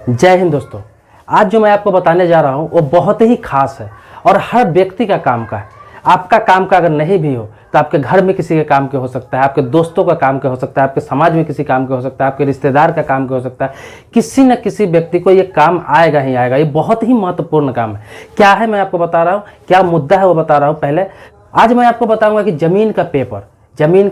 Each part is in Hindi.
जय हिंद दोस्तों। आज जो मैं आपको बताने जा रहा हूँ वो बहुत ही खास है और हर व्यक्ति का काम का है। आपका काम का अगर नहीं भी हो तो आपके घर में किसी के काम के हो सकता है, आपके दोस्तों का काम के हो सकता है, आपके समाज में किसी काम के हो सकता है, आपके रिश्तेदार का काम के हो सकता है। किसी न किसी व्यक्ति को ये काम आएगा ही आएगा। ये बहुत ही महत्वपूर्ण काम है। क्या है मैं आपको बता रहा हूँ, क्या मुद्दा है वो बता रहा हूँ। पहले आज मैं आपको बताऊँगा कि ज़मीन का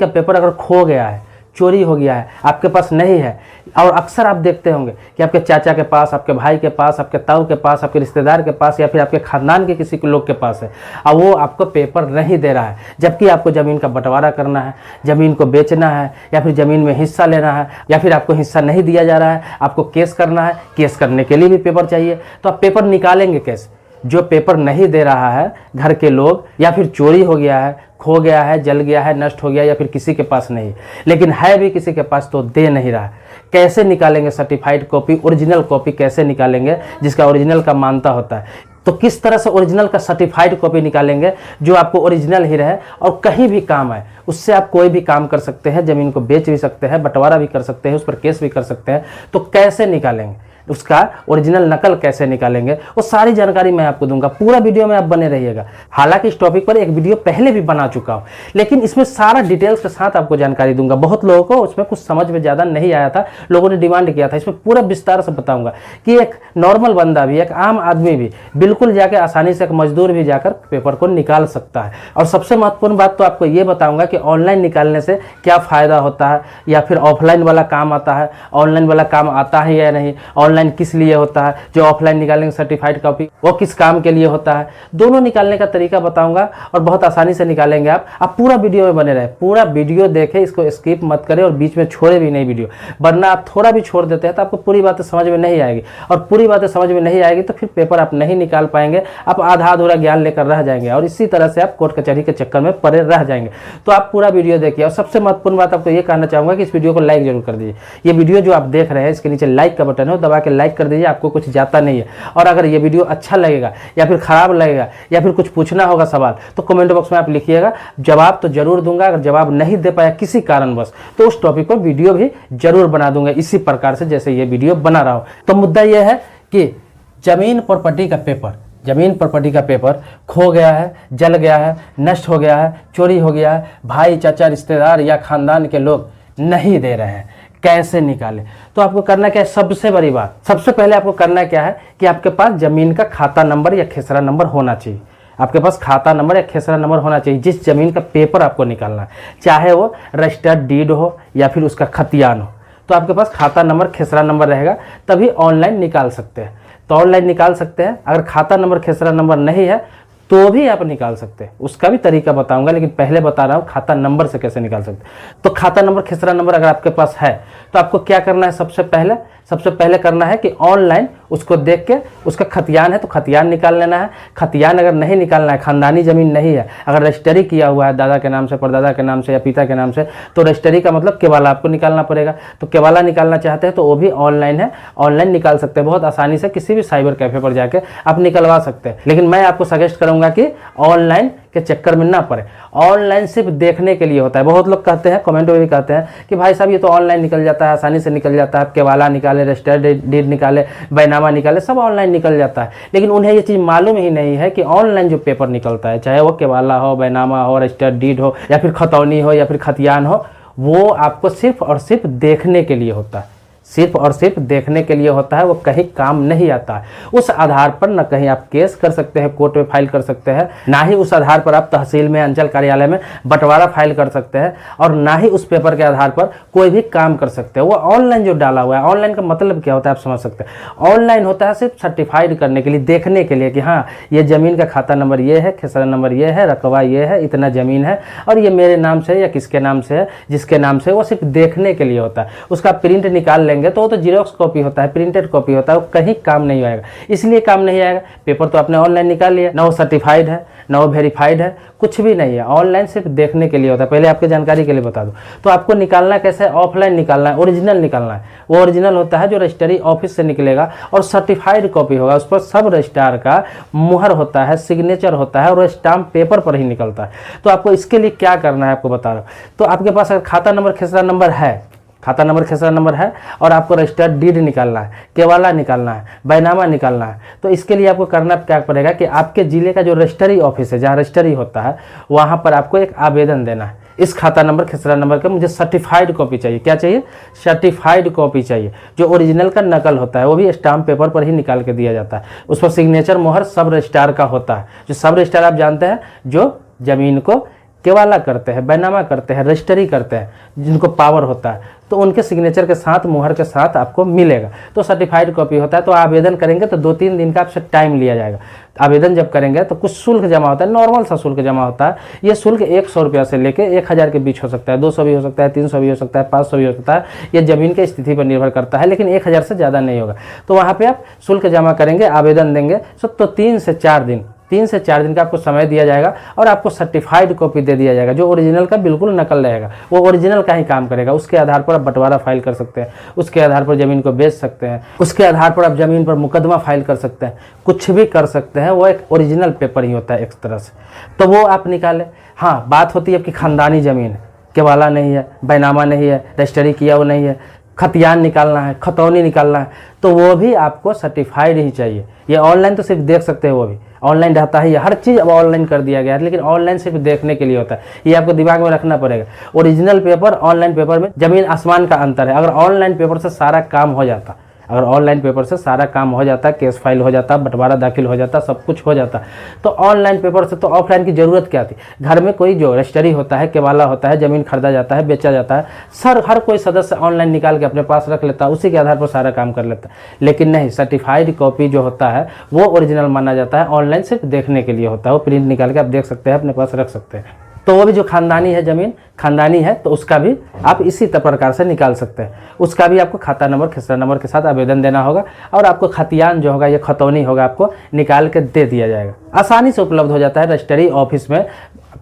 पेपर अगर खो गया है, चोरी हो गया है, आपके पास नहीं है, और अक्सर आप देखते होंगे कि आपके चाचा के पास, आपके भाई के पास, आपके ताऊ के पास, आपके रिश्तेदार के पास या फिर आपके खानदान के किसी लोग के पास है और वो आपको पेपर नहीं दे रहा है, जबकि आपको ज़मीन का बंटवारा करना है, ज़मीन को बेचना है या फिर ज़मीन में हिस्सा लेना है, या फिर आपको हिस्सा नहीं दिया जा रहा है, आपको केस करना है, केस करने के लिए भी पेपर चाहिए। तो आप पेपर निकालेंगे कैसे? जो पेपर नहीं दे रहा है घर के लोग, या फिर चोरी हो गया है, खो गया है, जल गया है, नष्ट हो गया, या फिर किसी के पास नहीं, लेकिन है भी किसी के पास तो दे नहीं रहा है। कैसे निकालेंगे सर्टिफाइड कॉपी, ओरिजिनल कॉपी कैसे निकालेंगे जिसका ओरिजिनल का मानता होता है? तो किस तरह से ओरिजिनल का सर्टिफाइड कॉपी निकालेंगे जो आपको ओरिजिनल ही रहे और कहीं भी काम आए? उससे आप कोई भी काम कर सकते हैं, ज़मीन को बेच भी सकते हैं, बंटवारा भी कर सकते हैं, उस पर केस भी कर सकते हैं। तो कैसे निकालेंगे उसका ओरिजिनल नकल, कैसे निकालेंगे, वो सारी जानकारी मैं आपको दूंगा। पूरा वीडियो में आप बने रहिएगा। हालांकि इस टॉपिक पर एक वीडियो पहले भी बना चुका हूं, लेकिन इसमें सारा डिटेल्स के साथ आपको जानकारी दूंगा। बहुत लोगों को उसमें कुछ समझ में ज़्यादा नहीं आया था, लोगों ने डिमांड किया था। इसमें पूरा विस्तार से बताऊंगा कि एक नॉर्मल बंदा भी, एक आम आदमी भी बिल्कुल जाके आसानी से, एक मजदूर भी जाकर पेपर को निकाल सकता है। और सबसे महत्वपूर्ण बात तो आपको ये बताऊंगा कि ऑनलाइन निकालने से क्या फ़ायदा होता है, या फिर ऑफलाइन वाला काम आता है, ऑनलाइन वाला काम आता है या नहीं, ऑनलाइन किस लिए होता है, जो ऑफलाइन निकालेंगे सर्टिफाइड कॉपी वो किस काम के लिए होता है, दोनों निकालने का तरीका बताऊंगा और बहुत आसानी से निकालेंगे आप पूरा वीडियो में बने रहे। पूरा वीडियो देखें, इसको स्किप मत करें और बीच में छोड़े भी नहीं वीडियो, वरना आप थोड़ा भी छोड़ देते हैं तो आपको पूरी बातें समझ में नहीं आएगी, और पूरी बातें समझ में नहीं आएगी तो फिर पेपर आप नहीं निकाल पाएंगे। आप आधा अधूरा ज्ञान लेकर रह जाएंगे और इसी तरह से आप कोर्ट कचहरी के चक्कर में पड़े रह जाएंगे। तो आप पूरा वीडियो देखिए। और सबसे महत्वपूर्ण बात आपको ये कहना चाहूँगा कि इस वीडियो को लाइक जरूर कर दीजिए। ये वीडियो जो आप देख रहे हैं इसके नीचे लाइक का बटन है, दबा के लाइक कर दीजिए, आपको कुछ जाता नहीं है। और अगर ये वीडियो अच्छा लगेगा या फिर खराब लगेगा या फिर कुछ पूछना होगा सवाल, तो कमेंट बॉक्स में आप लिखिएगा, जवाब तो जरूर दूंगा। अगर जवाब नहीं दे पाया किसी कारणवश तो उस टॉपिक पर वीडियो भी जरूर बना दूंगा, इसी प्रकार से जैसे ये वीडियो बना रहा हूं। तो मुद्दा यह है कि जमीन प्रॉपर्टी का पेपर खो गया है, जल गया है, नष्ट हो गया है, चोरी हो गया है, भाई चाचा रिश्तेदार या खानदान के लोग नहीं दे रहे हैं, कैसे निकाले? तो आपको करना क्या है? सबसे बड़ी बात, सबसे पहले आपको करना क्या है कि आपके पास जमीन का खाता नंबर या खेसरा नंबर होना चाहिए। आपके पास खाता नंबर या खेसरा नंबर होना चाहिए जिस जमीन का पेपर आपको निकालना है, चाहे वो रजिस्टर्ड डीड हो या फिर उसका खतियान हो। तो आपके पास खाता नंबर, खेसरा नंबर रहेगा, तभी ऑनलाइन निकाल सकते हैं। तो ऑनलाइन निकाल सकते हैं। अगर खाता नंबर, खेसरा नंबर नहीं है तो भी आप निकाल सकते हैं, उसका भी तरीका बताऊंगा, लेकिन पहले बता रहा हूं खाता नंबर से कैसे निकाल सकते हैं। तो खाता नंबर, खेसरा नंबर अगर आपके पास है तो आपको क्या करना है? सबसे पहले करना है कि ऑनलाइन उसको देख के, उसका खतियान है तो खतियान निकाल लेना है। खतियान अगर नहीं निकालना है, खानदानी ज़मीन नहीं है, अगर रजिस्ट्री किया हुआ है दादा के नाम से, परदादा के नाम से या पिता के नाम से, तो रजिस्ट्री का मतलब केवाला आपको निकालना पड़ेगा। तो केवाला निकालना चाहते हैं तो वो भी ऑनलाइन है, ऑनलाइन निकाल सकते हैं बहुत आसानी से। किसी भी साइबर कैफे पर जाके आप निकलवा सकते हैं, लेकिन मैं आपको सजेस्ट करूँगा कि ऑनलाइन के चक्कर में ना पड़े। ऑनलाइन सिर्फ देखने के लिए होता है। बहुत लोग कहते हैं, कमेंट में भी कहते हैं कि भाई साहब ये तो ऑनलाइन निकल जाता है, आसानी से निकल जाता है, केवाला निकाले, रजिस्टर्ड डीड निकाले, बैनामा निकाले, सब ऑनलाइन निकल जाता है। लेकिन उन्हें ये चीज़ मालूम ही नहीं है कि ऑनलाइन जो पेपर निकलता है, चाहे वो केवाला हो, बैनामा हो, रजिस्टर्ड डीड हो, या फिर खतौनी हो, या फिर खतियान हो, वो आपको सिर्फ और सिर्फ देखने के लिए होता है, सिर्फ और सिर्फ देखने के लिए होता है। वो कहीं काम नहीं आता है। उस आधार पर न कहीं आप केस कर सकते हैं, कोर्ट में फाइल कर सकते हैं, ना ही उस आधार पर आप तहसील में, अंचल कार्यालय में बंटवारा फाइल कर सकते हैं, और ना ही उस पेपर के आधार पर कोई भी काम कर सकते हैं। वो ऑनलाइन जो डाला हुआ है, ऑनलाइन का मतलब क्या होता है आप समझ सकते हैं। ऑनलाइन होता है सिर्फ सर्टिफाइड करने के लिए, देखने के लिए कि हाँ ये ज़मीन का खाता नंबर ये है, खेसरा नंबर ये है, रकबा ये है, इतना ज़मीन है और ये मेरे नाम से या किसके नाम से है, जिसके नाम से, वो सिर्फ देखने के लिए होता है। उसका प्रिंट निकाल लेंगे तो वो तो जीरोक्स कॉपी होता है, प्रिंटेड कॉपी होता है, वो कहीं काम नहीं आएगा। इसलिए काम नहीं आएगा, पेपर तो आपने ऑनलाइन निकाल लिया, ना वो सर्टिफाइड है, ना वो वेरीफाइड है, कुछ भी नहीं है। ऑनलाइन सिर्फ देखने के लिए होता है। पहले आपके जानकारी के लिए बता दूं, तो आपको निकालना कैसे है? ऑफलाइन निकालना है, ओरिजिनल निकालना है। वो ओरिजिनल होता है जो रजिस्ट्री ऑफिस से निकलेगा और सर्टिफाइड कॉपी होगा, उस पर सब रजिस्ट्रार का मुहर होता है, सिग्नेचर होता है, और वो स्टाम्प पेपर पर ही निकलता है। तो आपको इसके लिए क्या करना है आपको बता रहा हूँ। तो आपके पास अगर खाता नंबर, खेसरा नंबर है, खाता नंबर खेसरा नंबर है और आपको रजिस्टर्ड डीड निकालना है, केवाला निकालना है, बैनामा निकालना है। तो इसके लिए आपको करना क्या पड़ेगा कि आपके ज़िले का जो रजिस्ट्री ऑफिस है, जहाँ रजिस्ट्री होता है, वहाँ पर आपको एक आवेदन देना है। इस खाता नंबर खेसरा नंबर का मुझे सर्टिफाइड कॉपी चाहिए। क्या चाहिए? सर्टिफाइड कॉपी चाहिए। जो ओरिजिनल का नकल होता है वो भी स्टाम्प पेपर पर ही निकाल के दिया जाता है। उस पर सिग्नेचर मोहर सब रजिस्ट्रार का होता है। जो सब रजिस्ट्रार आप जानते हैं, जो ज़मीन को केवाला करते हैं, बैनामा करते हैं, रजिस्ट्री करते हैं, जिनको पावर होता है, तो उनके सिग्नेचर के साथ, मुहर के साथ आपको मिलेगा। तो सर्टिफाइड कॉपी होता है। तो आवेदन करेंगे तो 2-3 दिन का आपसे टाइम लिया जाएगा। आवेदन जब करेंगे तो कुछ शुल्क जमा होता है, नॉर्मल सा शुल्क जमा होता है। ये शुल्क 100 रुपया से लेके 1000 के बीच हो सकता है, 200 भी हो सकता है, 300 भी हो सकता है, 500 भी हो सकता है। ये ज़मीन की स्थिति पर निर्भर करता है, लेकिन 1000 से ज़्यादा नहीं होगा। तो वहाँ पर आप शुल्क जमा करेंगे, आवेदन देंगे, तो 3 से 4 दिन का आपको समय दिया जाएगा और आपको सर्टिफाइड कॉपी दे दिया जाएगा, जो ओरिजिनल का बिल्कुल नकल रहेगा। वो ओरिजिनल का ही काम करेगा। उसके आधार पर आप बंटवारा फाइल कर सकते हैं, उसके आधार पर ज़मीन को बेच सकते हैं, उसके आधार पर आप ज़मीन पर मुकदमा फाइल कर सकते हैं, कुछ भी कर सकते हैं। वो एक ओरिजिनल पेपर ही होता है एक तरह से। तो वो आप निकालें। हाँ, बात होती है आपकी खानदानी ज़मीन है, केवाला नहीं है, बैनामा नहीं है, रजिस्ट्री किया वो नहीं है, खतियान निकालना है, खतौनी निकालना है, तो वो भी आपको सर्टिफाइड ही चाहिए। ये ऑनलाइन तो सिर्फ देख सकते हैं, वो भी ऑनलाइन रहता है। ये हर चीज़ अब ऑनलाइन कर दिया गया है, लेकिन ऑनलाइन सिर्फ देखने के लिए होता है। ये आपको दिमाग में रखना पड़ेगा। ओरिजिनल पेपर, ऑनलाइन पेपर में ज़मीन आसमान का अंतर है। अगर ऑनलाइन पेपर से सारा काम हो जाता, केस फाइल हो जाता, बंटवारा दाखिल हो जाता, सब कुछ हो जाता, तो ऑनलाइन पेपर से तो ऑफलाइन की ज़रूरत क्या थी। घर में कोई जो रजिस्ट्री होता है, केवाला होता है, ज़मीन खरीदा जाता है, बेचा जाता है, हर कोई सदस्य ऑनलाइन निकाल के अपने पास रख लेता है, उसी के आधार पर सारा काम कर लेता है। लेकिन नहीं, सर्टिफाइड कॉपी जो होता है वो ओरिजिनल माना जाता है। ऑनलाइन सिर्फ देखने के लिए होता है। वो प्रिंट निकाल के आप देख सकते हैं, अपने पास रख सकते हैं। तो वो भी जो खानदानी है, ज़मीन खानदानी है, तो उसका भी आप इसी प्रकार से निकाल सकते हैं। उसका भी आपको खाता नंबर खेसरा नंबर के साथ आवेदन देना होगा और आपको खतियान जो होगा, ये खतौनी होगा, आपको निकाल के दे दिया जाएगा। आसानी से उपलब्ध हो जाता है। रजिस्ट्री ऑफिस में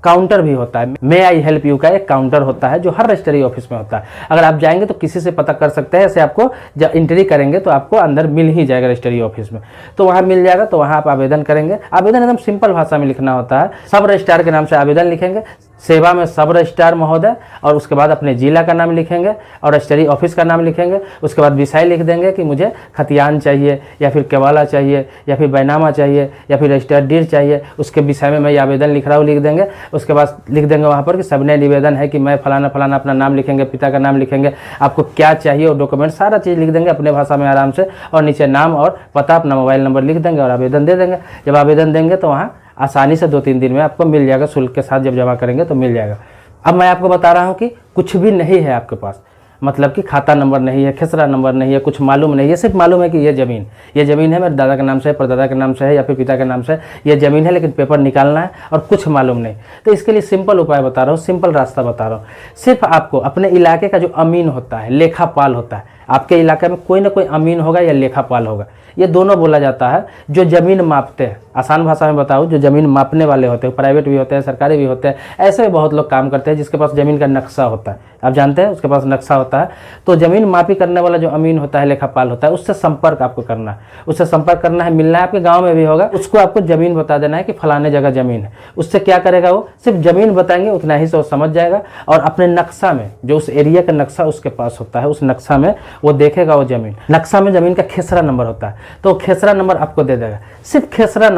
काउंटर भी होता है। मे आई हेल्प यू का एक काउंटर होता है, जो हर रजिस्ट्री ऑफिस में होता है। अगर आप जाएंगे तो किसी से पता कर सकते हैं। ऐसे आपको जब एंट्री करेंगे तो आपको अंदर मिल ही जाएगा रजिस्ट्री ऑफिस में, तो वहाँ मिल जाएगा। तो वहाँ आप आवेदन करेंगे। आवेदन एकदम सिंपल भाषा में लिखना होता है। सब रजिस्ट्रार के नाम से आवेदन लिखेंगे, सेवा में सब रजिस्ट्रार महोदय, और उसके बाद अपने जिला का नाम लिखेंगे और रजिस्ट्री ऑफिस का नाम लिखेंगे। उसके बाद विषय लिख देंगे कि मुझे खतियान चाहिए, या फिर केवाला चाहिए, या फिर बैनामा चाहिए, या फिर रजिस्टर्ड डीड चाहिए। उसके विषय में मैं ये आवेदन लिख रहा हूँ, लिख देंगे। उसके बाद लिख देंगे वहाँ पर कि सबने निवेदन है कि मैं फलाना फलाना, अपना नाम लिखेंगे, पिता का नाम लिखेंगे, आपको क्या चाहिए और डॉक्यूमेंट सारा चीज़ लिख देंगे अपने भाषा में आराम से, और नीचे नाम और पता, अपना मोबाइल नंबर लिख देंगे और आवेदन दे देंगे। जब आवेदन देंगे तो वहाँ आसानी से 2-3 दिन में आपको मिल जाएगा। शुल्क के साथ जब जमा करेंगे तो मिल जाएगा। अब मैं आपको बता रहा हूँ कि कुछ भी नहीं है आपके पास, मतलब कि खाता नंबर नहीं है, खेसरा नंबर नहीं है, कुछ मालूम नहीं है। सिर्फ मालूम है कि ये ज़मीन है, मेरे दादा के नाम से है, परदादा के नाम से है, या फिर पिता के नाम से ये ज़मीन है, लेकिन पेपर निकालना है और कुछ मालूम नहीं। तो इसके लिए सिंपल उपाय बता रहा हूँ, सिंपल रास्ता बता रहा हूँ। सिर्फ आपको अपने इलाके का जो अमीन होता है, लेखापाल होता है, आपके इलाके में कोई ना कोई अमीन होगा या लेखापाल होगा, ये दोनों बोला जाता है, जो ज़मीन मापते हैं। आसान भाषा में बताऊँ, जो ज़मीन मापने वाले होते हैं, प्राइवेट भी होते हैं, सरकारी भी होते हैं। ऐसे भी बहुत लोग काम करते हैं जिसके पास ज़मीन का नक्शा होता है, आप जानते हैं, उसके पास नक्शा होता है। तो ज़मीन मापी करने वाला जो अमीन होता है, लेखापाल होता है, उससे संपर्क आपको करना है, उससे संपर्क करना है, मिलना है। आपके गाँव में भी होगा, उसको आपको ज़मीन बता देना है कि फलाने जगह ज़मीन है। उससे क्या करेगा, वो सिर्फ ज़मीन बताएंगे, उतना ही से वो समझ जाएगा। और अपने नक्शा में, जो उस एरिया का नक्शा उसके पास होता है, उस नक्शा में वो देखेगा वो ज़मीन। नक्शा में ज़मीन का खेसरा नंबर होता है, तो खेसरा नंबर आपको दे देगा। सिर्फ खेसरा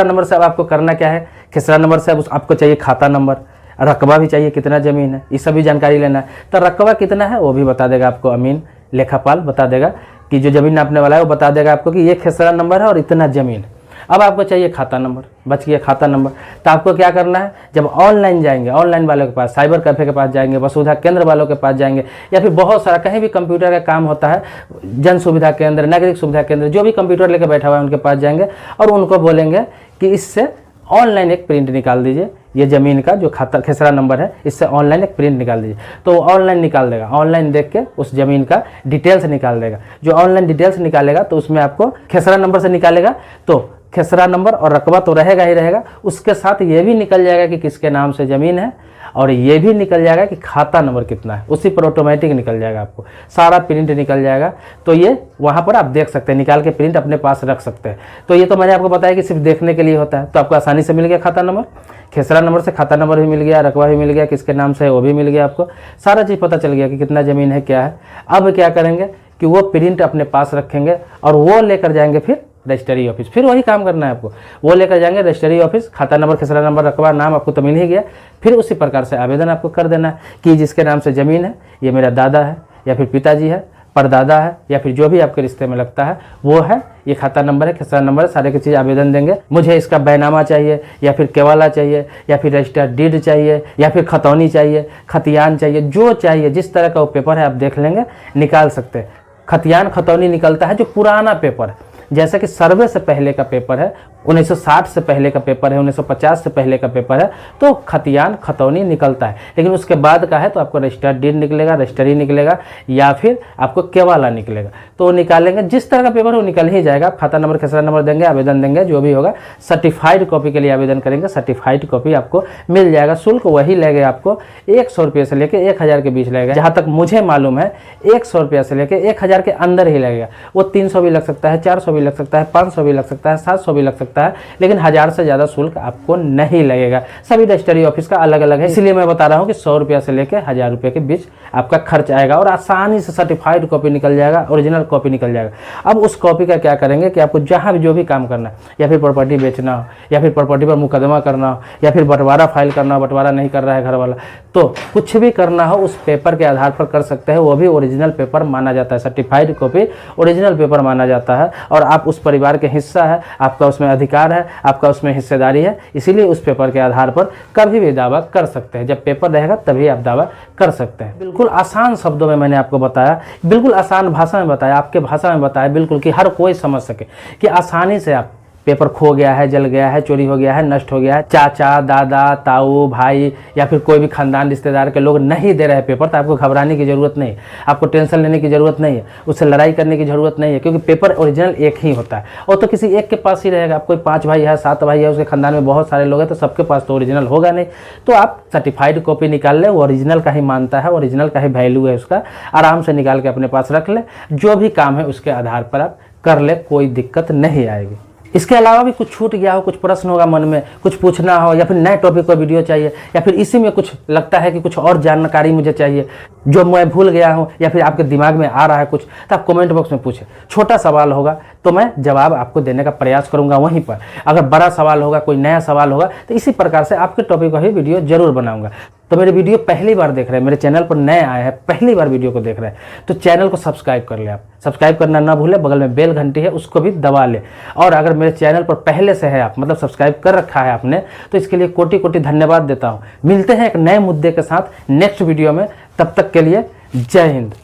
नंबर से अब आपको करना क्या है, खेसरा नंबर से अब आपको चाहिए खाता नंबर, रकबा भी चाहिए, कितना ज़मीन है, ये सभी जानकारी लेना है। तो रकबा कितना है वो भी बता देगा आपको अमीन, लेखापाल बता देगा कि जो ज़मीन नापने वाला है वो बता देगा आपको कि ये खेसरा नंबर है और इतना ज़मीन है। अब आपको चाहिए खाता नंबर, बच गया खाता नंबर। तो आपको क्या करना है, जब ऑनलाइन जाएंगे, ऑनलाइन वालों के पास, साइबर कैफे के पास जाएंगे, वसुधा केंद्र वालों के पास जाएंगे, या फिर बहुत सारा कहीं भी कंप्यूटर का काम होता है, जन सुविधा केंद्र, नागरिक सुविधा केंद्र, जो भी कंप्यूटर लेकर बैठा हुआ है उनके पास जाएंगे और उनको बोलेंगे कि इससे ऑनलाइन एक प्रिंट निकाल दीजिए, ये ज़मीन का जो खाता खेसरा नंबर है, इससे ऑनलाइन एक प्रिंट निकाल दीजिए। तो वो ऑनलाइन निकाल देगा, ऑनलाइन देख के उस ज़मीन का डिटेल्स निकाल देगा। जो ऑनलाइन डिटेल्स निकालेगा तो उसमें आपको खेसरा नंबर से निकालेगा, तो खेसरा नंबर और रकबा तो रहेगा ही रहेगा, उसके साथ ये भी निकल जाएगा कि किसके नाम से ज़मीन है, और ये भी निकल जाएगा कि खाता नंबर कितना है, उसी पर ऑटोमेटिक निकल जाएगा, आपको सारा प्रिंट निकल जाएगा। तो ये वहाँ पर आप देख सकते हैं, निकाल के प्रिंट अपने पास रख सकते हैं। तो ये तो मैंने आपको बताया कि सिर्फ देखने के लिए होता है। तो आपको आसानी से मिल गया खाता नंबर, खेसरा नंबर से खाता नंबर भी मिल गया, रकबा भी मिल गया, किसके नाम से है वो भी मिल गया, आपको सारा चीज़ पता चल गया कि कितना ज़मीन है, क्या है। अब क्या करेंगे कि वो प्रिंट अपने पास रखेंगे और वो लेकर जाएंगे फिर रजिस्ट्री ऑफिस। फिर वही काम करना है आपको, वो लेकर जाएंगे रजिस्ट्री ऑफिस, खाता नंबर, खेसरा नंबर, रकबा, नाम आपको तो मिल ही गया। फिर उसी प्रकार से आवेदन आपको कर देना है कि जिसके नाम से ज़मीन है, ये मेरा दादा है या फिर पिताजी है, परदादा है या फिर जो भी आपके रिश्ते में लगता है वो है, ये खाता नंबर है, खेसरा नंबर है, सारे की चीज़ आवेदन देंगे। मुझे इसका बैनामा चाहिए या फिर केवाला चाहिए या फिर रजिस्टर्ड डीड चाहिए या फिर खतौनी चाहिए, खतियान चाहिए, जो चाहिए जिस तरह का वो पेपर है आप देख लेंगे, निकाल सकते हैं। खतियान खतौनी निकलता है जो पुराना पेपर है, जैसे कि सर्वे से पहले का पेपर है, 1960 से पहले का पेपर है, 1950 से पहले का पेपर है, तो खतियान खतौनी निकलता है। लेकिन उसके बाद का है तो आपको रजिस्टर्ड डीड निकलेगा, रजिस्ट्री निकलेगा या फिर आपको केवाला निकलेगा। तो वो निकालेंगे, जिस तरह का पेपर वो निकल ही जाएगा। आप खाता नंबर, खेसरा नंबर देंगे, आवेदन देंगे, जो भी होगा। सर्टिफाइड कॉपी के लिए आवेदन करेंगे, सर्टिफाइड कॉपी आपको मिल जाएगा। शुल्क वही लगेगा, आपको 100 रुपये से लेकर 1000 के बीच लगेगा। जहाँ तक मुझे मालूम है 100 रुपये से लेकर 1000 के अंदर ही लगेगा। वो 300 भी लग सकता है, 400 भी लग सकता है, 500 भी लग सकता है, 700 भी लग सकता है, लेकिन 1000 से ज़्यादा शुल्क आपको नहीं लगेगा। सभी रजिस्ट्री ऑफिस का अलग अलग है, इसलिए मैं बता रहा हूँ कि 100 रुपये से लेकर 1000 रुपये के बीच आपका खर्च आएगा और आसानी से सर्टिफाइड कॉपी निकल जाएगा, ओरिजिनल कॉपी निकल जाएगा। अब उस कॉपी का क्या करेंगे कि आपको जहाँ भी जो भी काम करना है, या फिर प्रॉपर्टी बेचना हो, या फिर प्रॉपर्टी पर मुकदमा करना हो, या फिर बंटवारा फाइल करना हो, बंटवारा नहीं कर रहा है घर वाला, तो कुछ भी करना हो उस पेपर के आधार पर कर सकते हैं। वो भी ओरिजिनल पेपर माना जाता है, सर्टिफाइड कॉपी ओरिजिनल पेपर माना जाता है और आप उस परिवार के हिस्सा है, आपका उसमें अधिकार है, आपका उसमें हिस्सेदारी है, इसीलिए उस पेपर के आधार पर कभी भी दावा कर सकते हैं। जब पेपर रहेगा तभी आप दावा कर सकते हैं। बिल्कुल आसान शब्दों में मैंने आपको बताया, बिल्कुल आसान भाषा में बताया, आपके भाषा में बताया, बिल्कुल कि हर कोई समझ सके कि आसानी से आप पेपर खो गया है, जल गया है, चोरी हो गया है, नष्ट हो गया है, चाचा, दादा, ताऊ, भाई या फिर कोई भी खानदान रिश्तेदार के लोग नहीं दे रहे पेपर, तो आपको घबराने की ज़रूरत नहीं है, आपको टेंशन लेने की ज़रूरत नहीं है, उससे लड़ाई करने की ज़रूरत नहीं है, क्योंकि पेपर ओरिजिनल एक ही होता है और तो किसी एक के पास ही रहेगा। आप कोई 5 भाई है, 7 भाई है, उसके खानदान में बहुत सारे लोग हैं, तो सबके पास तो ओरिजिनल होगा नहीं। तो आप सर्टिफाइड कॉपी निकाल ले, वो ओरिजिनल का ही मानता है, ओरिजिनल का ही वैल्यू है उसका, आराम से निकाल के अपने पास रख ले, जो भी काम है उसके आधार पर आप कर ले, कोई दिक्कत नहीं आएगी। इसके अलावा भी कुछ छूट गया हो, कुछ प्रश्न होगा मन में, कुछ पूछना हो या फिर नए टॉपिक पर वीडियो चाहिए, या फिर इसी में कुछ लगता है कि कुछ और जानकारी मुझे चाहिए जो मैं भूल गया हूँ या फिर आपके दिमाग में आ रहा है कुछ, तो आप कमेंट बॉक्स में पूछें। छोटा सवाल होगा तो मैं जवाब आपको देने का प्रयास करूंगा वहीं पर। अगर बड़ा सवाल होगा, कोई नया सवाल होगा, तो इसी प्रकार से आपके टॉपिक का ही वीडियो जरूर बनाऊंगा। तो मेरे वीडियो पहली बार देख रहे हैं, मेरे चैनल पर नए आए हैं, पहली बार वीडियो को देख रहे हैं, तो चैनल को सब्सक्राइब कर ले। आप सब्सक्राइब करना ना भूलें, बगल में बेल घंटी है उसको भी दबा ले। और अगर मेरे चैनल पर पहले से है, आप मतलब सब्सक्राइब कर रखा है आपने, तो इसके लिए कोटि कोटि धन्यवाद देता हूँ। मिलते हैं एक नए मुद्दे के साथ नेक्स्ट वीडियो में, तब तक के लिए जय हिंद।